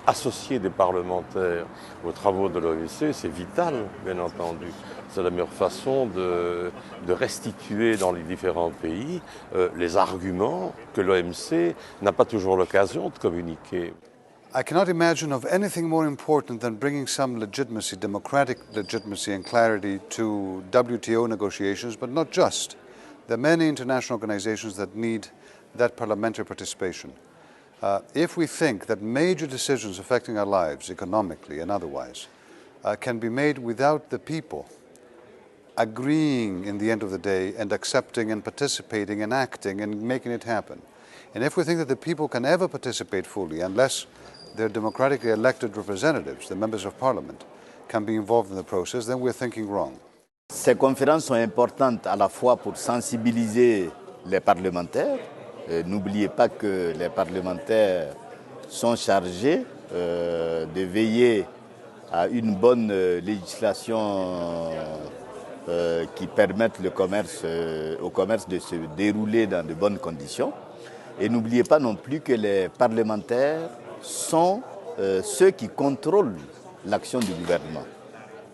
associer des parlementaires aux travaux de l'OMC, c'est vital, bien entendu. C'est la meilleure façon de restituer dans les différents pays les arguments que l'OMC n'a pas toujours l'occasion de communiquer. I cannot imagine of anything more important than bringing some legitimacy, democratic legitimacy and clarity to WTO negotiations, but not just. There are many international organizations that need that parliamentary participation. If we think that major decisions affecting our lives, economically and otherwise, can be made without the people agreeing in the end of the day and accepting and participating and acting and making it happen, and if we think that the people can ever participate fully unless their democratically elected representatives, the members of parliament, can be involved in the process, then we're thinking wrong. Ces conférences sont importantes à la fois pour sensibiliser les parlementaires. N'oubliez pas que les parlementaires sont chargés de veiller à une bonne législation qui permette au commerce de se dérouler dans de bonnes conditions. Et n'oubliez pas non plus que les parlementaires sont ceux qui contrôlent l'action du gouvernement.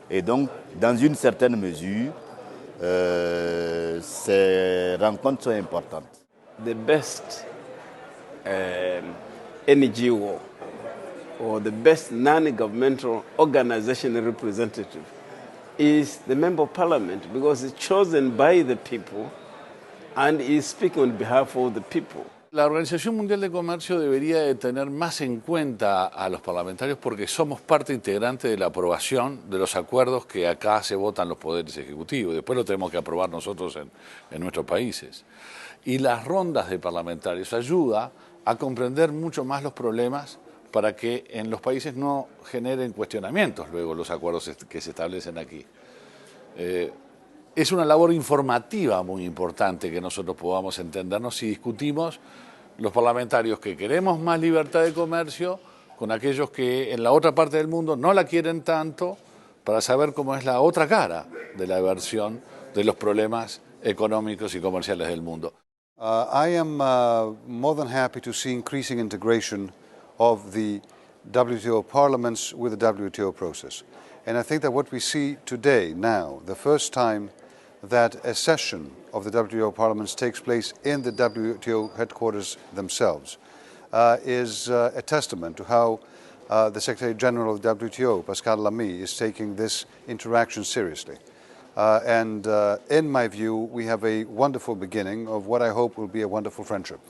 Et donc, dans une certaine mesure, ces rencontres sont importantes. The best NGO or the best non-governmental organization representative is the member of parliament, because it's chosen by the people and is speaking on behalf of the people. La Organización Mundial de Comercio debería de tener más en cuenta a los parlamentarios porque somos parte integrante de la aprobación de los acuerdos que acá se votan los poderes ejecutivos. Después lo tenemos que aprobar nosotros en nuestros países. Y las rondas de parlamentarios ayudan a comprender mucho más los problemas para que en los países no generen cuestionamientos luego los acuerdos que se establecen aquí. Es una labor informativa muy importante que nosotros podamos entendernos si discutimos los parlamentarios que queremos más libertad de comercio con aquellos que en la otra parte del mundo no la quieren tanto, para saber cómo es la otra cara de la versión de los problemas económicos y comerciales del mundo. I am more than happy to see increasing integration of the WTO parliaments with the WTO process. And I think that what we see today, now, the first time that a session of the WTO parliaments takes place in the WTO headquarters themselves, is a testament to how the Secretary General of the WTO, Pascal Lamy, is taking this interaction seriously. And in my view, we have a wonderful beginning of what I hope will be a wonderful friendship.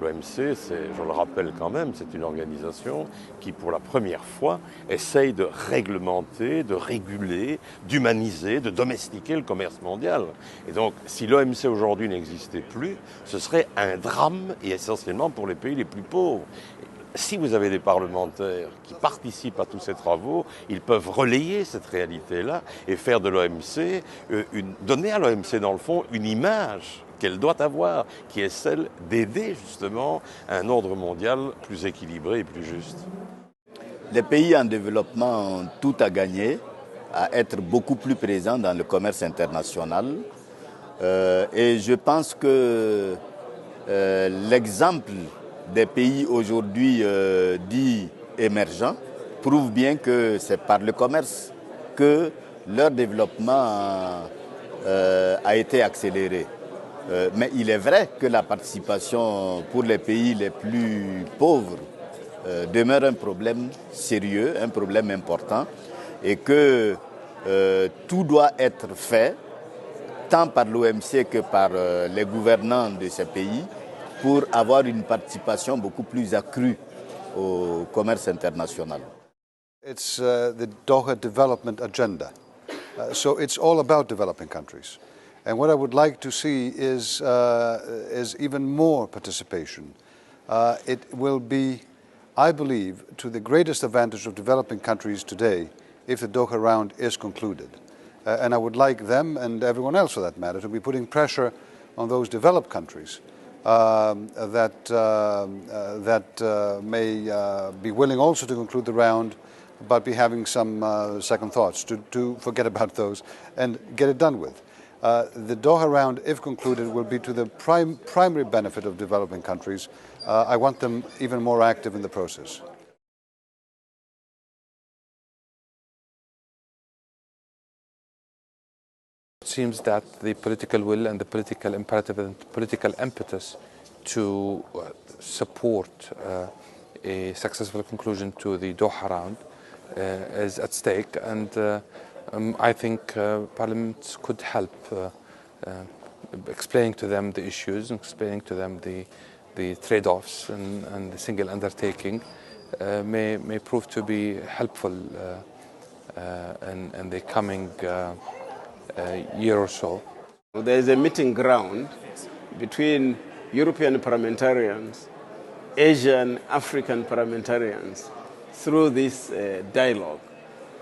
L'OMC, je le rappelle quand même, c'est une organisation qui, pour la première fois, essaye de réglementer, de réguler, d'humaniser, de domestiquer le commerce mondial. Et donc, si l'OMC aujourd'hui n'existait plus, ce serait un drame, et essentiellement pour les pays les plus pauvres. Si vous avez des parlementaires qui participent à tous ces travaux, ils peuvent relayer cette réalité-là et faire de l'OMC, donner à l'OMC dans le fond une image qu'elle doit avoir, qui est celle d'aider justement un ordre mondial plus équilibré et plus juste. Les pays en développement ont tout à gagner à être beaucoup plus présents dans le commerce international. Et je pense que l'exemple des pays aujourd'hui dits émergents prouve bien que c'est par le commerce que leur développement a été accéléré. Mais il est vrai que la participation pour les pays les plus pauvres demeure un problème sérieux, un problème important, et que tout doit être fait, tant par l'OMC que par les gouvernants de ces pays, pour avoir une participation beaucoup plus accrue au commerce international. It's the Doha Development Agenda. So it's all about developing countries. And what I would like to see is even more participation. It will be, I believe, to the greatest advantage of developing countries today if the Doha round is concluded. And I would like them, and everyone else for that matter, to be putting pressure on those developed countries that may be willing also to conclude the round, but be having some second thoughts to forget about those and get it done with. The Doha round, if concluded, will be to the primary benefit of developing countries. I want them even more active in the process. It seems that the political will and the political imperative and political impetus to support a successful conclusion to the Doha round is at stake, and I think Parliament could help explaining to them the issues and explaining to them the trade-offs and the single undertaking may prove to be helpful in the coming year or so. There is a meeting ground between European parliamentarians, Asian, African parliamentarians through this dialogue,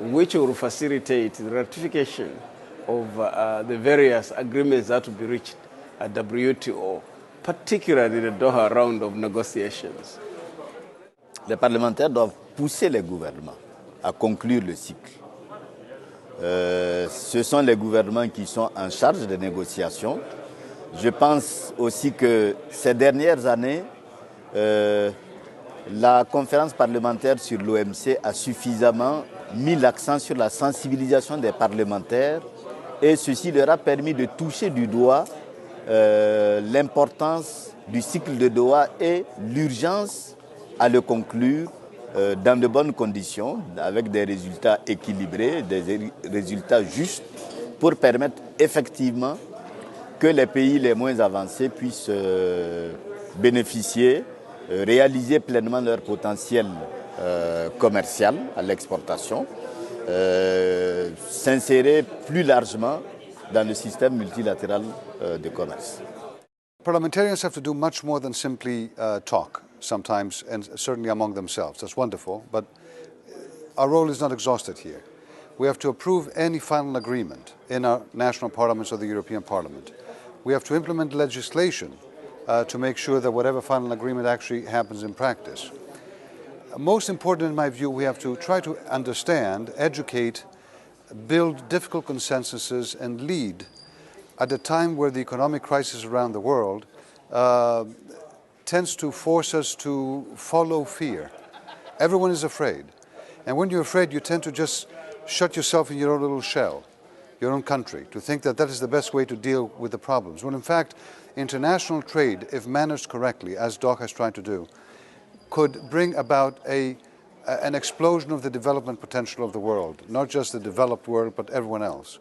which will facilitate the ratification of the various agreements that will be reached at WTO, particularly the Doha round of negotiations. Les parlementaires doivent pousser les gouvernements à conclure le cycle. Ce sont les gouvernements qui sont en charge des négociations. Je pense aussi que ces dernières années, la conférence parlementaire sur l'OMC a suffisamment mis l'accent sur la sensibilisation des parlementaires et ceci leur a permis de toucher du doigt l'importance du cycle de Doha et l'urgence à le conclure dans de bonnes conditions, avec des résultats équilibrés, des résultats justes, pour permettre effectivement que les pays les moins avancés puissent bénéficier, réaliser pleinement leur potentiel commercial à l'exportation, s'insérer plus largement dans le système multilatéral de commerce. Parliamentarians have to do much more than simply talk sometimes, and certainly among themselves. That's wonderful, but our role is not exhausted here. We have to approve any final agreement in our national parliaments or the European Parliament. We have to implement legislation to make sure that whatever final agreement actually happens in practice. Most important in my view, we have to try to understand, educate, build difficult consensuses and lead at a time where the economic crisis around the world tends to force us to follow fear. Everyone is afraid. And when you're afraid, you tend to just shut yourself in your own little shell, your own country, to think that that is the best way to deal with the problems. When in fact, international trade, if managed correctly, as Doha is trying to do, could bring about an explosion of the development potential of the world, not just the developed world, but everyone else.